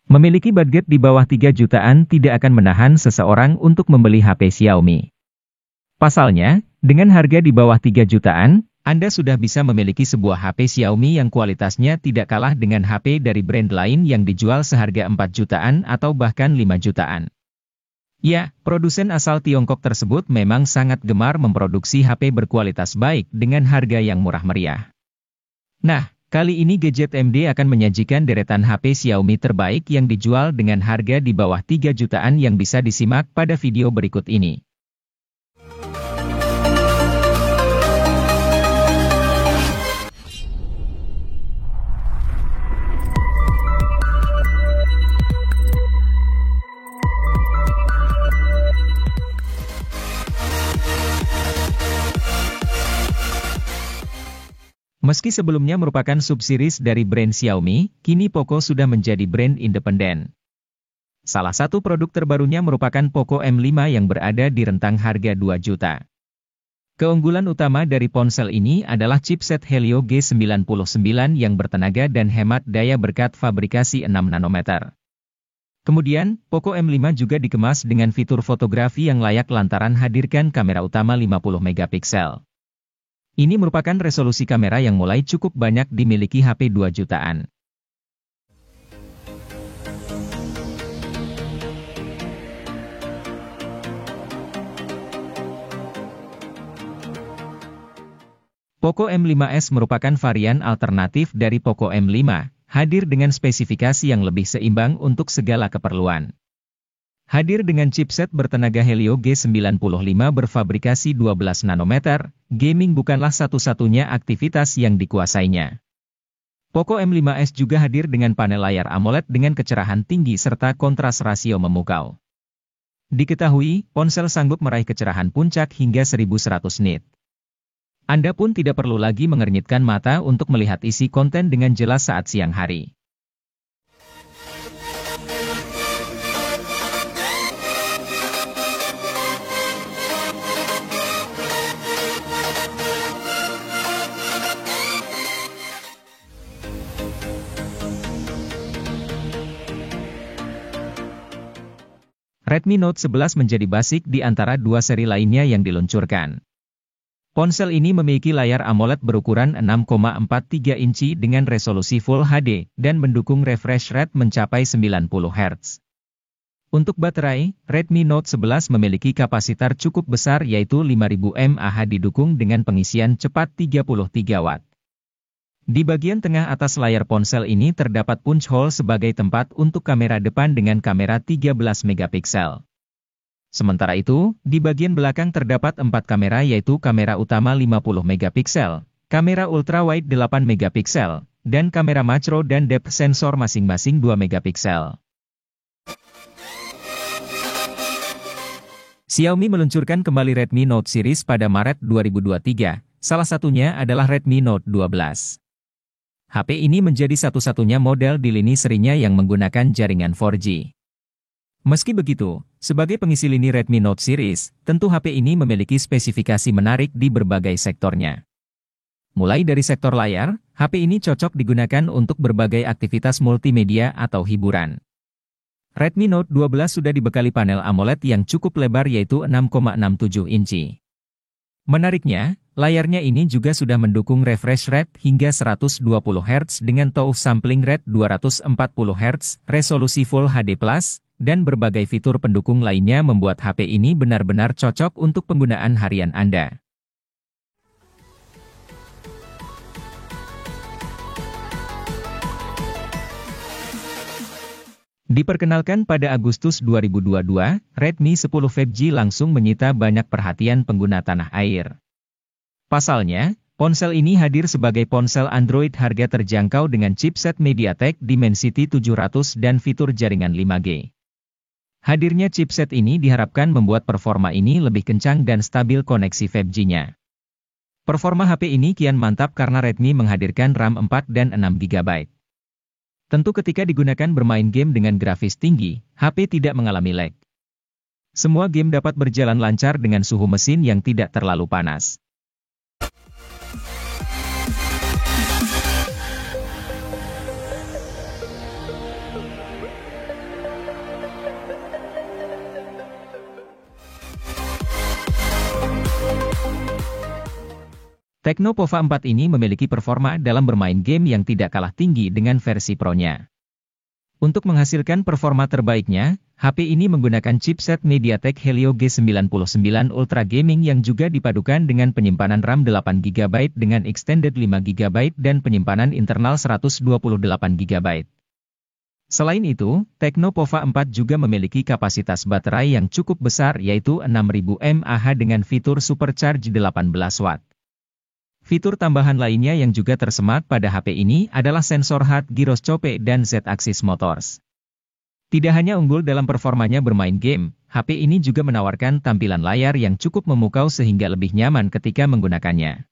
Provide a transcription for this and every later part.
Memiliki budget di bawah 3 jutaan tidak akan menahan seseorang untuk membeli HP Xiaomi. Pasalnya, dengan harga di bawah 3 jutaan, Anda sudah bisa memiliki sebuah HP Xiaomi yang kualitasnya tidak kalah dengan HP dari brand lain yang dijual seharga 4 jutaan atau bahkan 5 jutaan. Ya, produsen asal Tiongkok tersebut memang sangat gemar memproduksi HP berkualitas baik dengan harga yang murah meriah. Nah, kali ini Gadget MD akan menyajikan deretan HP Xiaomi terbaik yang dijual dengan harga di bawah 3 jutaan yang bisa disimak pada video berikut ini. Meski sebelumnya merupakan subseries dari brand Xiaomi, kini Poco sudah menjadi brand independen. Salah satu produk terbarunya merupakan Poco M5 yang berada di rentang harga 2 juta. Keunggulan utama dari ponsel ini adalah chipset Helio G99 yang bertenaga dan hemat daya berkat fabrikasi 6 nanometer. Kemudian, Poco M5 juga dikemas dengan fitur fotografi yang layak lantaran hadirkan kamera utama 50 megapiksel. Ini merupakan resolusi kamera yang mulai cukup banyak dimiliki HP 2 jutaan. Poco M5s merupakan varian alternatif dari Poco M5, hadir dengan spesifikasi yang lebih seimbang untuk segala keperluan. Hadir dengan chipset bertenaga Helio G95 berfabrikasi 12 nanometer, gaming bukanlah satu-satunya aktivitas yang dikuasainya. Poco M5s juga hadir dengan panel layar AMOLED dengan kecerahan tinggi serta kontras rasio memukau. Diketahui, ponsel sanggup meraih kecerahan puncak hingga 1100 nit. Anda pun tidak perlu lagi mengernyitkan mata untuk melihat isi konten dengan jelas saat siang hari. Redmi Note 11 menjadi basic di antara dua seri lainnya yang diluncurkan. Ponsel ini memiliki layar AMOLED berukuran 6,43 inci dengan resolusi Full HD, dan mendukung refresh rate mencapai 90 Hz. Untuk baterai, Redmi Note 11 memiliki kapasitor cukup besar yaitu 5000 mAh didukung dengan pengisian cepat 33 Watt. Di bagian tengah atas layar ponsel ini terdapat punch hole sebagai tempat untuk kamera depan dengan kamera 13 megapiksel. Sementara itu, di bagian belakang terdapat 4 kamera yaitu kamera utama 50 megapiksel, kamera ultrawide 8 megapiksel, dan kamera makro dan depth sensor masing-masing 2 megapiksel. Xiaomi meluncurkan kembali Redmi Note series pada Maret 2023, salah satunya adalah Redmi Note 12. HP ini menjadi satu-satunya model di lini serinya yang menggunakan jaringan 4G. Meski begitu, sebagai pengisi lini Redmi Note series, tentu HP ini memiliki spesifikasi menarik di berbagai sektornya. Mulai dari sektor layar, HP ini cocok digunakan untuk berbagai aktivitas multimedia atau hiburan. Redmi Note 12 sudah dibekali panel AMOLED yang cukup lebar yaitu 6,67 inci. Menariknya, layarnya ini juga sudah mendukung refresh rate hingga 120 Hz dengan touch sampling rate 240 Hz, resolusi Full HD+, dan berbagai fitur pendukung lainnya membuat HP ini benar-benar cocok untuk penggunaan harian Anda. Diperkenalkan pada Agustus 2022, Redmi 10 5G langsung menyita banyak perhatian pengguna tanah air. Pasalnya, ponsel ini hadir sebagai ponsel Android harga terjangkau dengan chipset MediaTek Dimensity 700 dan fitur jaringan 5G. Hadirnya chipset ini diharapkan membuat performa ini lebih kencang dan stabil koneksi 5G-nya. Performa HP ini kian mantap karena Redmi menghadirkan RAM 4 dan 6 GB. Tentu ketika digunakan bermain game dengan grafis tinggi, HP tidak mengalami lag. Semua game dapat berjalan lancar dengan suhu mesin yang tidak terlalu panas. Tecno Pova 4 ini memiliki performa dalam bermain game yang tidak kalah tinggi dengan versi Pro-nya. Untuk menghasilkan performa terbaiknya, HP ini menggunakan chipset MediaTek Helio G99 Ultra Gaming yang juga dipadukan dengan penyimpanan RAM 8GB dengan extended 5GB dan penyimpanan internal 128GB. Selain itu, Tecno Pova 4 juga memiliki kapasitas baterai yang cukup besar yaitu 6000 mAh dengan fitur Supercharge 18 Watt. Fitur tambahan lainnya yang juga tersemat pada HP ini adalah sensor hard gyroscope dan Z-axis motors. Tidak hanya unggul dalam performanya bermain game, HP ini juga menawarkan tampilan layar yang cukup memukau sehingga lebih nyaman ketika menggunakannya.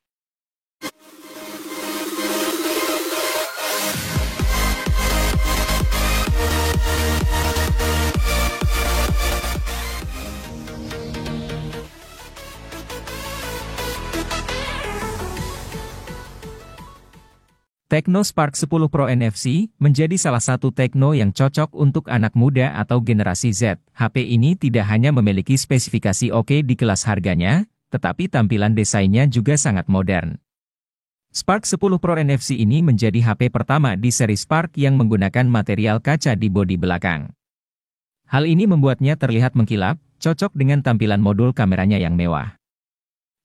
Tecno Spark 10 Pro NFC menjadi salah satu Tecno yang cocok untuk anak muda atau generasi Z. HP ini tidak hanya memiliki spesifikasi oke di kelas harganya, tetapi tampilan desainnya juga sangat modern. Spark 10 Pro NFC ini menjadi HP pertama di seri Spark yang menggunakan material kaca di bodi belakang. Hal ini membuatnya terlihat mengkilap, cocok dengan tampilan modul kameranya yang mewah.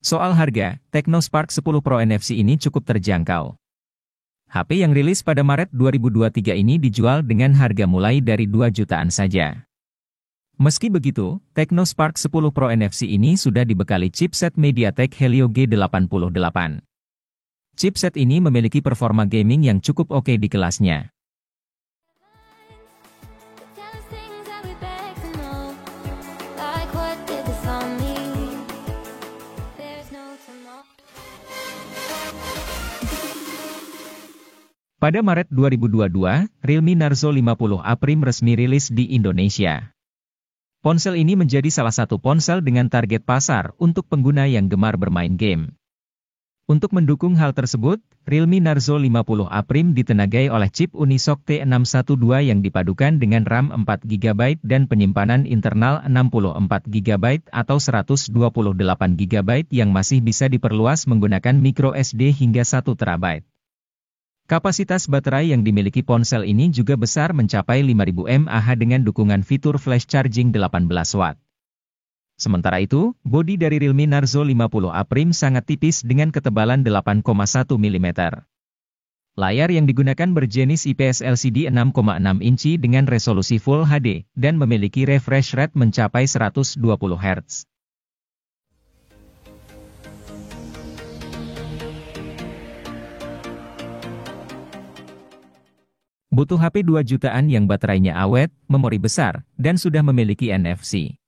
Soal harga, Tecno Spark 10 Pro NFC ini cukup terjangkau. HP yang rilis pada Maret 2023 ini dijual dengan harga mulai dari 2 jutaan saja. Meski begitu, Tecno Spark 10 Pro NFC ini sudah dibekali chipset MediaTek Helio G88. Chipset ini memiliki performa gaming yang cukup oke di kelasnya. Pada Maret 2022, Realme Narzo 50A Prime resmi rilis di Indonesia. Ponsel ini menjadi salah satu ponsel dengan target pasar untuk pengguna yang gemar bermain game. Untuk mendukung hal tersebut, Realme Narzo 50A Prime ditenagai oleh chip Unisoc T612 yang dipadukan dengan RAM 4GB dan penyimpanan internal 64GB atau 128GB yang masih bisa diperluas menggunakan microSD hingga 1TB. Kapasitas baterai yang dimiliki ponsel ini juga besar mencapai 5000 mAh dengan dukungan fitur flash charging 18 Watt. Sementara itu, bodi dari Realme Narzo 50A Prime sangat tipis dengan ketebalan 8,1 mm. Layar yang digunakan berjenis IPS LCD 6,6 inci dengan resolusi Full HD, dan memiliki refresh rate mencapai 120 Hz. Butuh HP 2 jutaan yang baterainya awet, memori besar, dan sudah memiliki NFC.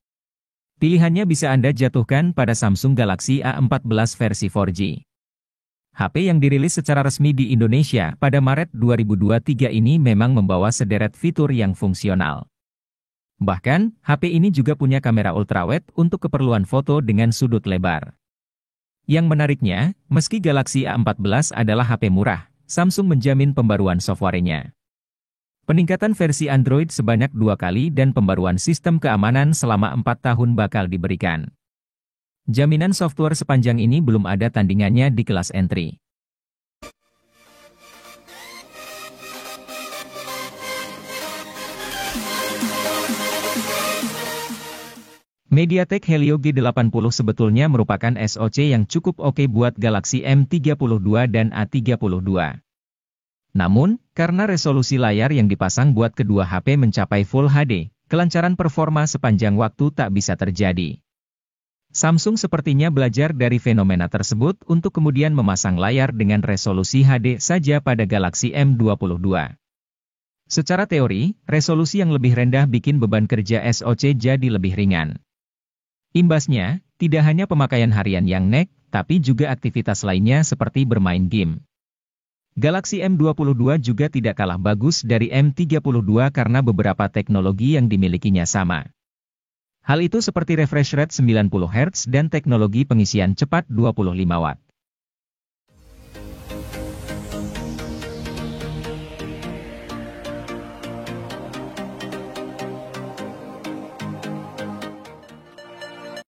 Pilihannya bisa Anda jatuhkan pada Samsung Galaxy A14 versi 4G. HP yang dirilis secara resmi di Indonesia pada Maret 2023 ini memang membawa sederet fitur yang fungsional. Bahkan, HP ini juga punya kamera ultrawide untuk keperluan foto dengan sudut lebar. Yang menariknya, meski Galaxy A14 adalah HP murah, Samsung menjamin pembaruan softwarenya. Peningkatan versi Android sebanyak 2 kali dan pembaruan sistem keamanan selama 4 tahun bakal diberikan. Jaminan software sepanjang ini belum ada tandingannya di kelas entry. MediaTek Helio G80 sebetulnya merupakan SoC yang cukup oke buat Galaxy M32 dan A32. Namun, karena resolusi layar yang dipasang buat kedua HP mencapai Full HD, kelancaran performa sepanjang waktu tak bisa terjadi. Samsung sepertinya belajar dari fenomena tersebut untuk kemudian memasang layar dengan resolusi HD saja pada Galaxy M22. Secara teori, resolusi yang lebih rendah bikin beban kerja SoC jadi lebih ringan. Imbasnya, tidak hanya pemakaian harian yang nek, tapi juga aktivitas lainnya seperti bermain game. Galaxy M22 juga tidak kalah bagus dari M32 karena beberapa teknologi yang dimilikinya sama. Hal itu seperti refresh rate 90 Hz dan teknologi pengisian cepat 25 Watt.